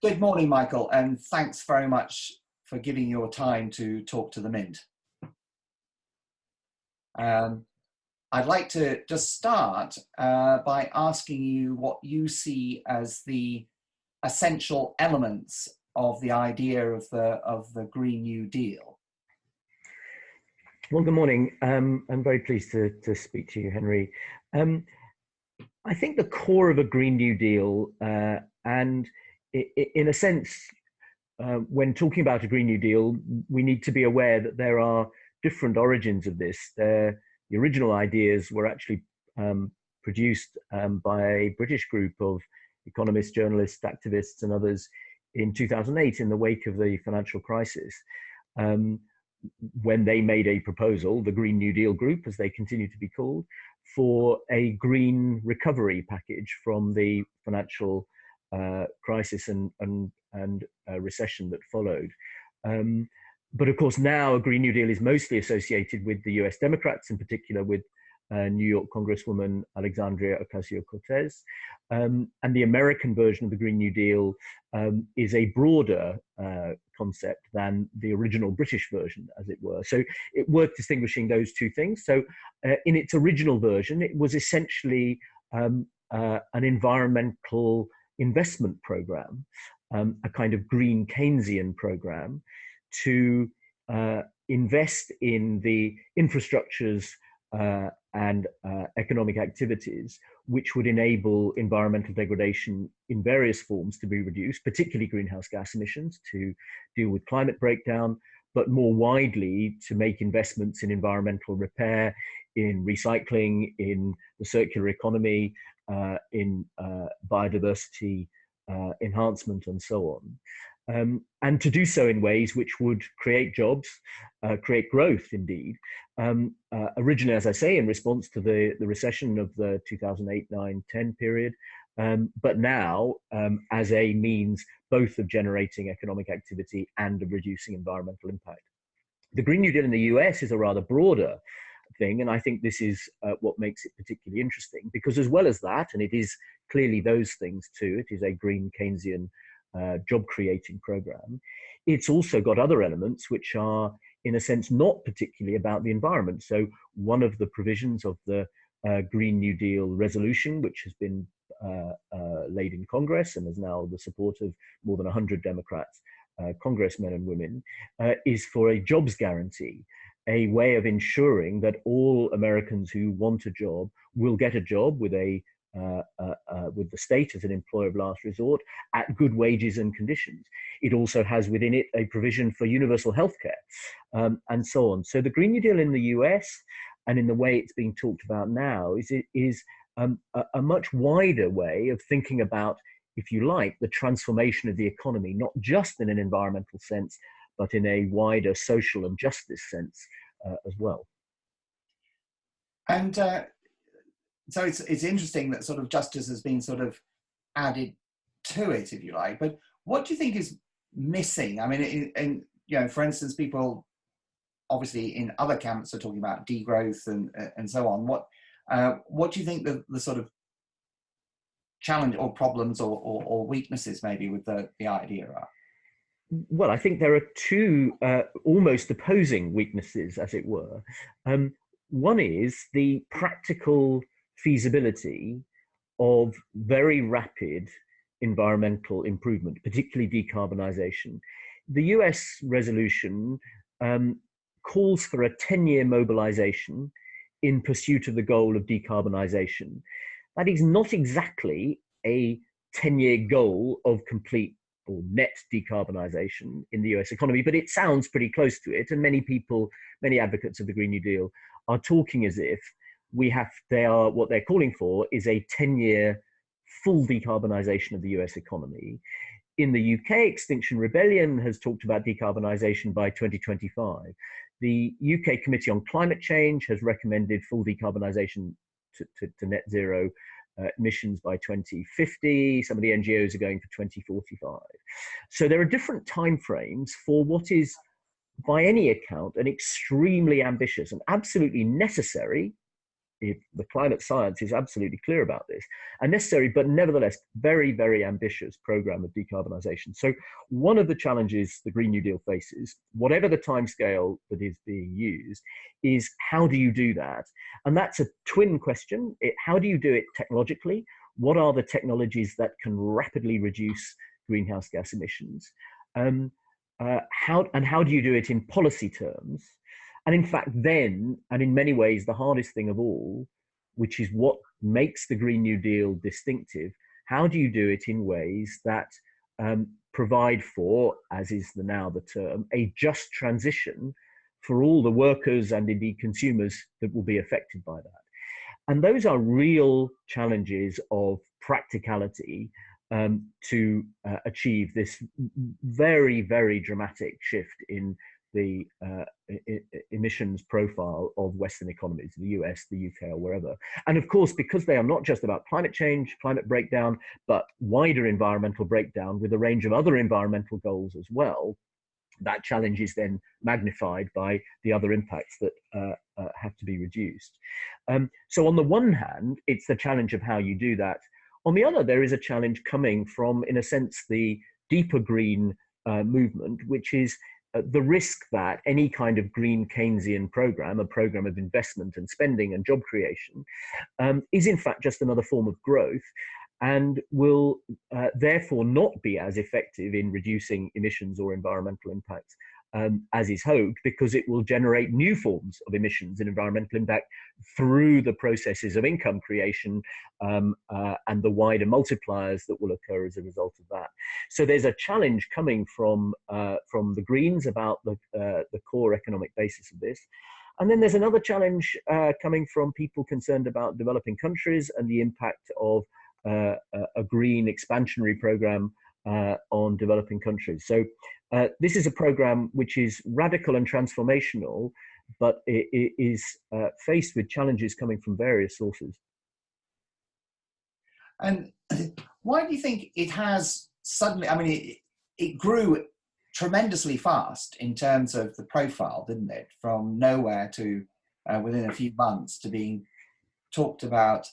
Good morning, Michael, and thanks very much for giving your time to talk to the Mint. I'd like to just start by asking you what you see as the essential elements of the idea of the Green New Deal. Well, good morning. I'm very pleased to speak to you, Henry. I think the core of a Green New Deal, and in a sense, when talking about a Green New Deal, we need to be aware that there are different origins of this. The original ideas were actually produced by a British group of economists, journalists, activists, and others in 2008 in the wake of the financial crisis. When they made a proposal, the Green New Deal group, as they continue to be called, for a green recovery package from the financial crisis and recession that followed. But of course, now a Green New Deal is mostly associated with the US Democrats, in particular with New York Congresswoman Alexandria Ocasio-Cortez. And the American version of the Green New Deal is a broader concept than the original British version, as it were. So it worth distinguishing those two things. So in its original version, it was essentially an environmental investment program, a kind of green Keynesian program to invest in the infrastructures and economic activities which would enable environmental degradation in various forms to be reduced, particularly greenhouse gas emissions to deal with climate breakdown, but more widely to make investments in environmental repair, in recycling, in the circular economy, in biodiversity enhancement, and so on. And to do so in ways which would create jobs, create growth indeed. Originally, as I say, in response to the recession of the 2008, 9, 10 period, but now as a means both of generating economic activity and of reducing environmental impact. The Green New Deal in the US is a rather broader thing, and I think this is what makes it particularly interesting, because as well as that, and it is clearly those things too, it is a green Keynesian job creating program. It's also got other elements which are, in a sense, not particularly about the environment. So one of the provisions of the Green New Deal resolution, which has been laid in Congress and is now the support of more than 100 Democrats, congressmen and women, is for a jobs guarantee, a way of ensuring that all Americans who want a job will get a job with the state as an employer of last resort at good wages and conditions. It also has within it a provision for universal healthcare, and so on. So the Green New Deal in the US, and in the way it's being talked about now, is a much wider way of thinking about, if you like, the transformation of the economy, not just in an environmental sense, but in a wider social and justice sense as well. And so it's interesting that sort of justice has been sort of added to it, if you like. But what do you think is missing? I mean, for instance, people obviously in other camps are talking about degrowth and so on. What do you think the sort of challenge or problems or weaknesses maybe with the idea are? Well, I think there are two almost opposing weaknesses, as it were. One is the practical feasibility of very rapid environmental improvement, particularly decarbonisation. The US resolution calls for a 10-year mobilisation in pursuit of the goal of decarbonisation. That is not exactly a 10-year goal of complete or net decarbonisation in the US economy, but it sounds pretty close to it. And many people, many advocates of the Green New Deal are talking as if what they're calling for is a 10-year full decarbonisation of the US economy. In the UK, Extinction Rebellion has talked about decarbonisation by 2025. The UK Committee on Climate Change has recommended full decarbonisation to net zero emissions by 2050. Some of the NGOs are going for 2045. So there are different timeframes for what is, by any account, an extremely ambitious and absolutely necessary if the climate science is absolutely clear about this, a necessary but nevertheless very, very ambitious program of decarbonisation. So one of the challenges the Green New Deal faces, whatever the timescale that is being used, is how do you do that? And that's a twin question. How do you do it technologically? What are the technologies that can rapidly reduce greenhouse gas emissions? How do you do it in policy terms? And in fact, then, and in many ways, the hardest thing of all, which is what makes the Green New Deal distinctive, how do you do it in ways that provide for, as is now the term, a just transition for all the workers and indeed consumers that will be affected by that? And those are real challenges of practicality to achieve this very, very dramatic shift in the emissions profile of Western economies, the US, the UK, or wherever. And of course, because they are not just about climate change, climate breakdown, but wider environmental breakdown with a range of other environmental goals as well, that challenge is then magnified by the other impacts that have to be reduced. So on the one hand, it's the challenge of how you do that. On the other, there is a challenge coming from, in a sense, the deeper green movement, which is the risk that any kind of green Keynesian program, a program of investment and spending and job creation, is in fact just another form of growth, and will therefore not be as effective in reducing emissions or environmental impacts as is hoped, because it will generate new forms of emissions and environmental impact through the processes of income creation and the wider multipliers that will occur as a result of that. So there's a challenge coming from the Greens about the core economic basis of this. And then there's another challenge coming from people concerned about developing countries and the impact of a green expansionary program on developing countries. So this is a program which is radical and transformational, but it is faced with challenges coming from various sources. And why do you think it has suddenly, I mean, it grew tremendously fast in terms of the profile, didn't it? From nowhere to within a few months to being talked about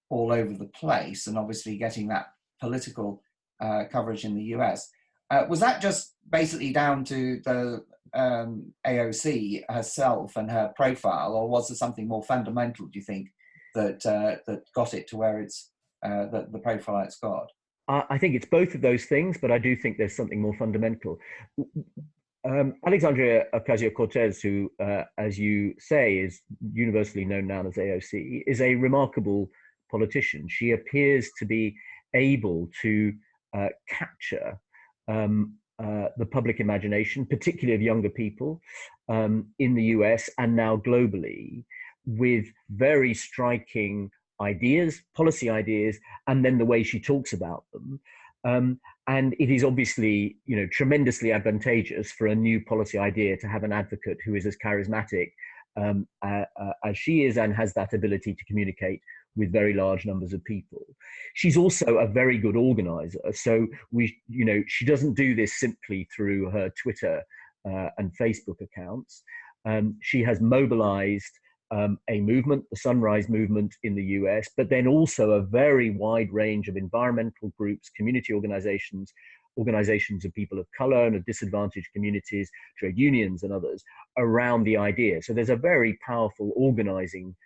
all over the place, and obviously getting that political coverage in the US. Was that just basically down to the AOC herself and her profile, or was there something more fundamental, do you think, that that got it to where it's the profile it's got? I think it's both of those things, but I do think there's something more fundamental. Alexandria Ocasio-Cortez, who, as you say, is universally known now as AOC, is a remarkable politician. She appears to be able to capture the public imagination, particularly of younger people in the US and now globally, with very striking ideas, policy ideas, and then the way she talks about them. And it is obviously, tremendously advantageous for a new policy idea to have an advocate who is as charismatic as she is and has that ability to communicate with very large numbers of people. She's also a very good organizer. So she doesn't do this simply through her Twitter and Facebook accounts. She has mobilized a movement, the Sunrise Movement in the US, but then also a very wide range of environmental groups, community organizations, organizations of people of color and of disadvantaged communities, trade unions and others around the idea. So there's a very powerful organizing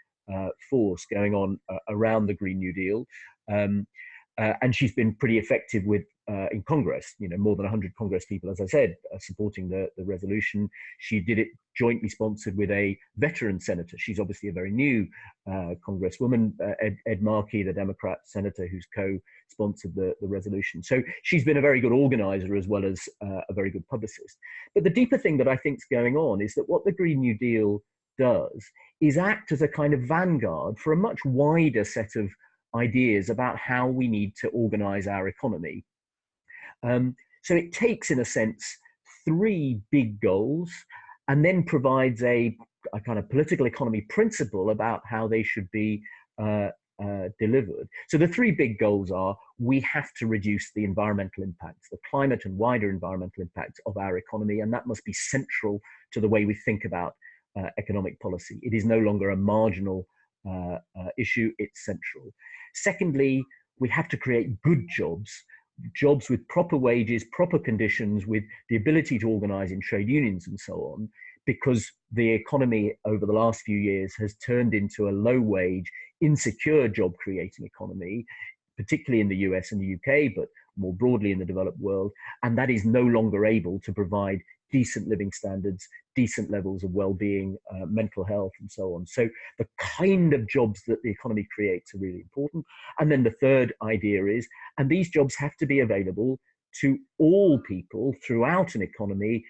force going on around the Green New Deal. And she's been pretty effective with in Congress, more than 100 Congress people, as I said, supporting the resolution. She did it jointly sponsored with a veteran senator. She's obviously a very new Congresswoman, Ed Markey, the Democrat senator who's co-sponsored the resolution. So she's been a very good organizer as well as a very good publicist. But the deeper thing that I think is going on is that what the Green New Deal does is act as a kind of vanguard for a much wider set of ideas about how we need to organize our economy. So it takes, in a sense, three big goals and then provides a kind of political economy principle about how they should be delivered. So the three big goals are: we have to reduce the environmental impacts, the climate and wider environmental impacts of our economy, and that must be central to the way we think about economic policy. It is no longer a marginal issue. It's central. Secondly, we have to create good jobs, jobs with proper wages, proper conditions, with the ability to organize in trade unions and so on, because the economy over the last few years has turned into a low wage, insecure job creating economy, particularly in the US and the UK, but more broadly in the developed world. And that is no longer able to provide decent living standards, decent levels of well-being, mental health, and so on. So the kind of jobs that the economy creates are really important. And then the third idea is, and these jobs have to be available to all people throughout an economy,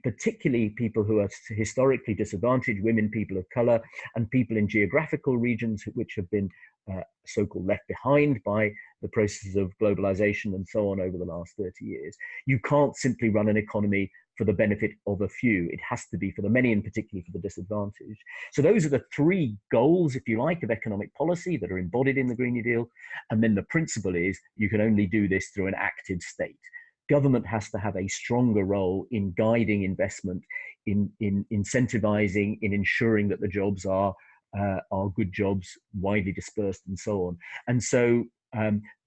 particularly people who are historically disadvantaged, women, people of color, and people in geographical regions which have been so-called left behind by the processes of globalization and so on over the last 30 years. You can't simply run an economy for the benefit of a few. It has to be for the many, and particularly for the disadvantaged. So those are the three goals, if you like, of economic policy that are embodied in the Green New Deal. And then the principle is you can only do this through an active state. Government has to have a stronger role in guiding investment, in incentivizing, in ensuring that the jobs are good jobs, widely dispersed, and so on. And so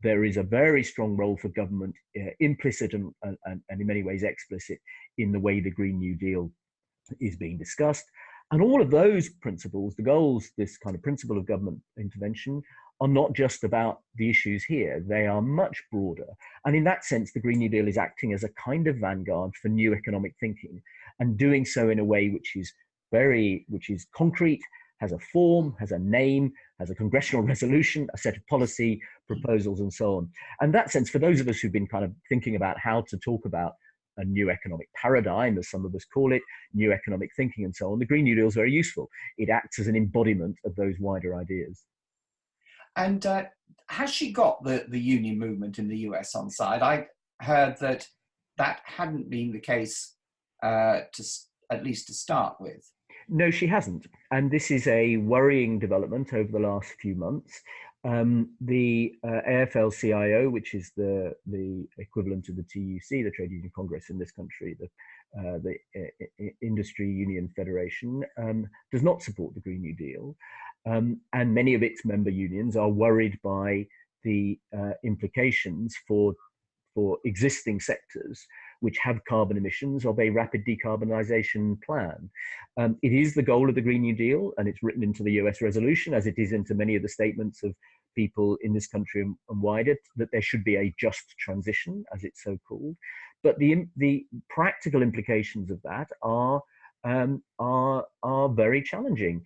there is a very strong role for government, implicit and in many ways explicit, in the way the Green New Deal is being discussed. And all of those principles, the goals, this kind of principle of government intervention, are not just about the issues here. They are much broader. And in that sense, the Green New Deal is acting as a kind of vanguard for new economic thinking, and doing so in a way which is concrete, has a form, has a name, has a congressional resolution, a set of policy proposals, and so on. And that sense, for those of us who've been kind of thinking about how to talk about a new economic paradigm, as some of us call it, new economic thinking and so on, the Green New Deal is very useful. It acts as an embodiment of those wider ideas. And has she got the union movement in the US on side? I heard that hadn't been the case, at least to start with. No, she hasn't. And this is a worrying development over the last few months. The AFL-CIO, which is the equivalent of the TUC, the Trade Union Congress in this country, the Industry Union Federation, does not support the Green New Deal. And many of its member unions are worried by the implications for existing sectors which have carbon emissions of a rapid decarbonisation plan. It is the goal of the Green New Deal, and it's written into the US resolution, as it is into many of the statements of people in this country and wider, that there should be a just transition, as it's so called. But the practical implications of that are very challenging.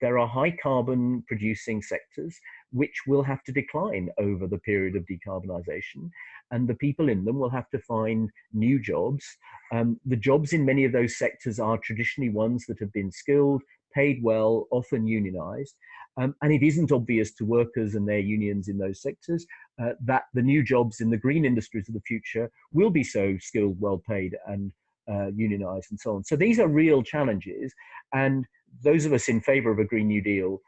There are high carbon producing sectors which will have to decline over the period of decarbonisation, and the people in them will have to find new jobs. The jobs in many of those sectors are traditionally ones that have been skilled, paid well, often unionised, and it isn't obvious to workers and their unions in those sectors that the new jobs in the green industries of the future will be so skilled, well paid, and unionised, and so on. So these are real challenges, and those of us in favour of a Green New Deal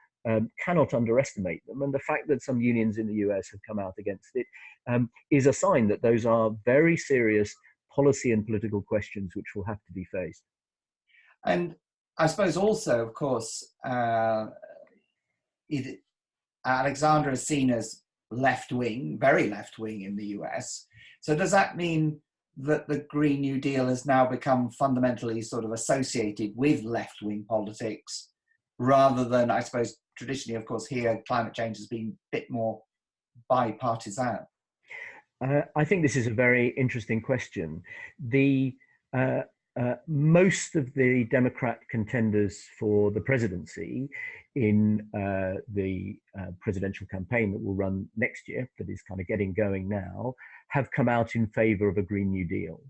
cannot underestimate them. And the fact that some unions in the US have come out against it is a sign that those are very serious policy and political questions which will have to be faced. And I suppose also, of course, Alexandra is seen as left-wing, very left-wing in the US. So does that mean that the Green New Deal has now become fundamentally sort of associated with left-wing politics, rather than, I suppose, traditionally, of course, here climate change has been a bit more bipartisan? I think this is a very interesting question. Most of the Democrat contenders for the presidency in the presidential campaign that will run next year, that is kind of getting going now, have come out in favor of a Green New Deal,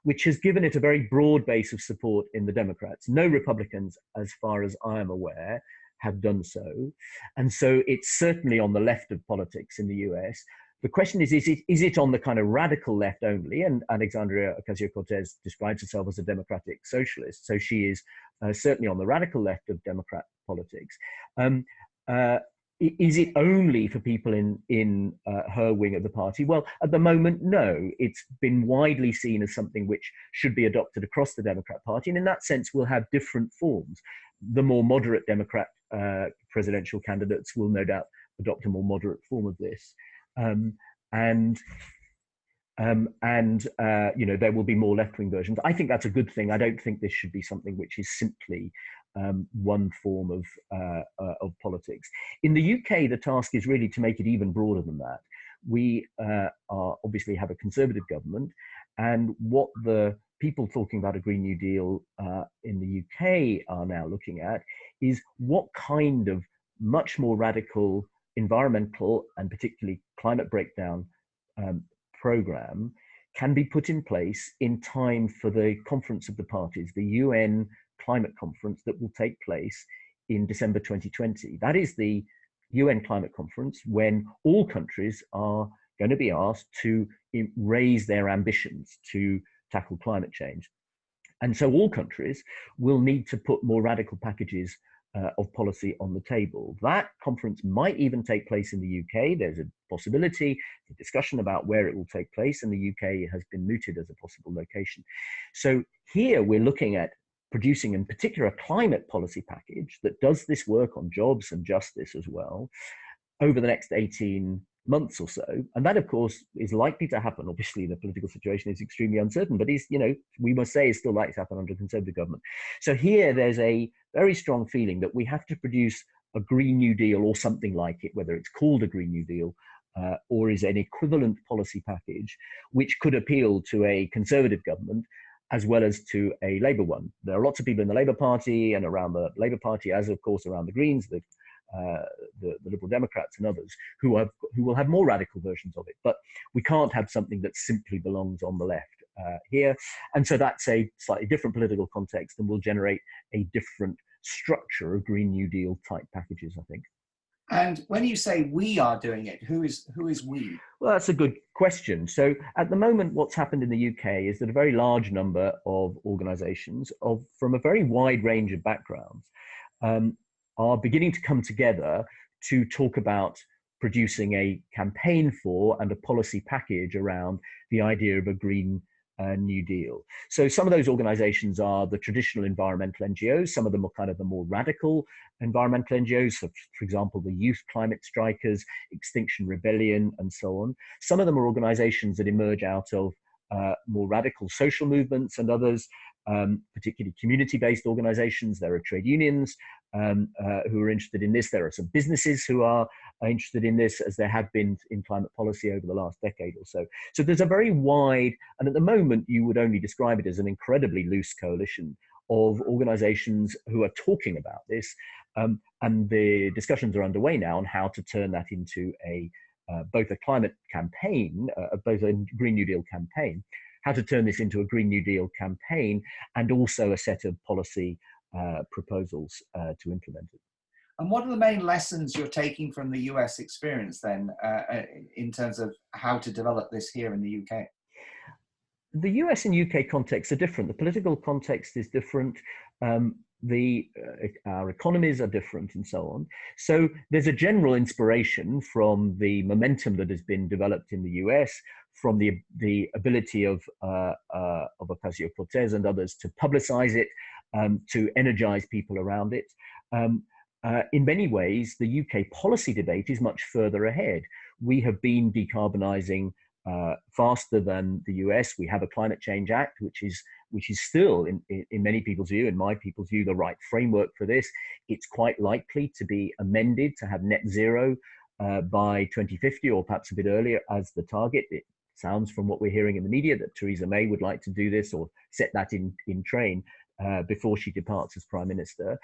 which has given it a very broad base of support in the Democrats. No Republicans, as far as I am aware, have done so. And so it's certainly on the left of politics in the US. The question is it on the kind of radical left only? And Alexandria Ocasio-Cortez describes herself as a democratic socialist. So she is certainly on the radical left of Democrat politics. Is it only for people in her wing of the party? Well, at the moment, no. It's been widely seen as something which should be adopted across the Democrat Party. And in that sense, will have different forms. The more moderate Democrat presidential candidates will no doubt adopt a more moderate form of this. And there will be more left-wing versions. I think that's a good thing. I don't think this should be something which is simply one form of politics. In the UK, the task is really to make it even broader than that. We obviously have a Conservative government, and what the people talking about a Green New Deal in the UK are now looking at is what kind of much more radical environmental and particularly climate breakdown program can be put in place in time for the Conference of the Parties, the UN climate conference that will take place in December 2020. That is the UN climate conference when all countries are going to be asked to raise their ambitions to tackle climate change. And so all countries will need to put more radical packages of policy on the table. That conference might even take place in the UK. There's a possibility, the discussion about where it will take place, and the UK has been mooted as a possible location. So here we're looking at producing in particular a climate policy package that does this work on jobs and justice as well over the next 18 months or so. And that, of course, is likely to happen. Obviously, the political situation is extremely uncertain, but we must say is still likely to happen under a Conservative government. So here there's a very strong feeling that we have to produce a Green New Deal or something like it, whether it's called a Green New Deal or is an equivalent policy package, which could appeal to a Conservative government as well as to a Labour one. There are lots of people in the Labour Party and around the Labour Party, as of course around the Greens, the Liberal Democrats and others who will have more radical versions of it. But we can't have something that simply belongs on the left here. And so that's a slightly different political context and will generate a different structure of Green New Deal type packages, I think. And when you say we are doing it, who is we? Well, that's a good question. So at the moment, what's happened in the UK is that a very large number of organisations from a very wide range of backgrounds are beginning to come together to talk about producing a campaign for and a policy package around the idea of a Green New Deal. So some of those organizations are the traditional environmental NGOs. Some of them are kind of the more radical environmental NGOs, so for example, the Youth Climate Strikers, Extinction Rebellion, and so on. Some of them are organizations that emerge out of more radical social movements, and others, particularly community-based organizations. There are trade unions who are interested in this. There are some businesses who are interested in this, as there have been in climate policy over the last decade or so. So there's a very wide, and at the moment you would only describe it as an incredibly loose coalition of organizations who are talking about this. And the discussions are underway now on how to turn that into both a climate campaign, both a Green New Deal campaign, how to turn this into a Green New Deal campaign, and also a set of policy proposals to implement it. And what are the main lessons you're taking from the US experience then, in terms of how to develop this here in the UK? The US and UK contexts are different. The political context is different. Our economies are different and so on. So there's a general inspiration from the momentum that has been developed in the US, from the ability of Ocasio-Cortez and others to publicize it, to energize people around it. In many ways, the UK policy debate is much further ahead. We have been decarbonizing faster than the US. We have a Climate Change Act, which is still, in many people's view, in my people's view, the right framework for this. It's quite likely to be amended to have net zero by 2050, or perhaps a bit earlier as the target. It sounds from what we're hearing in the media that Theresa May would like to do this or set that in train before she departs as Prime Minister,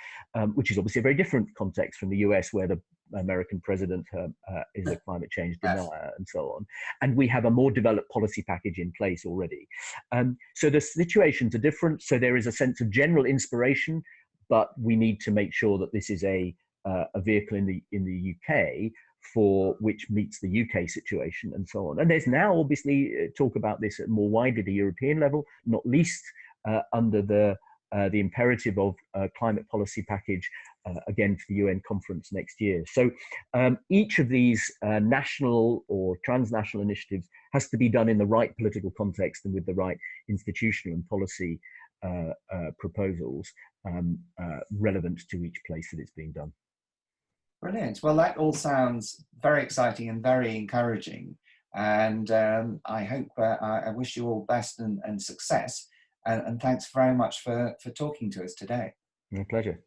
which is obviously a very different context from the US, where the American president is a climate change denier and so on. And we have a more developed policy package in place already. So the situations are different. So there is a sense of general inspiration, but we need to make sure that this is a vehicle in the UK for which meets the UK situation and so on. And there's now obviously talk about this at more widely at the European level, not least under the imperative of a climate policy package, again, for the UN conference next year. So each of these national or transnational initiatives has to be done in the right political context and with the right institutional and policy proposals relevant to each place that it's being done. Brilliant. Well, that all sounds very exciting and very encouraging. And I hope, I wish you all best and success. And thanks very much for talking to us today. My pleasure.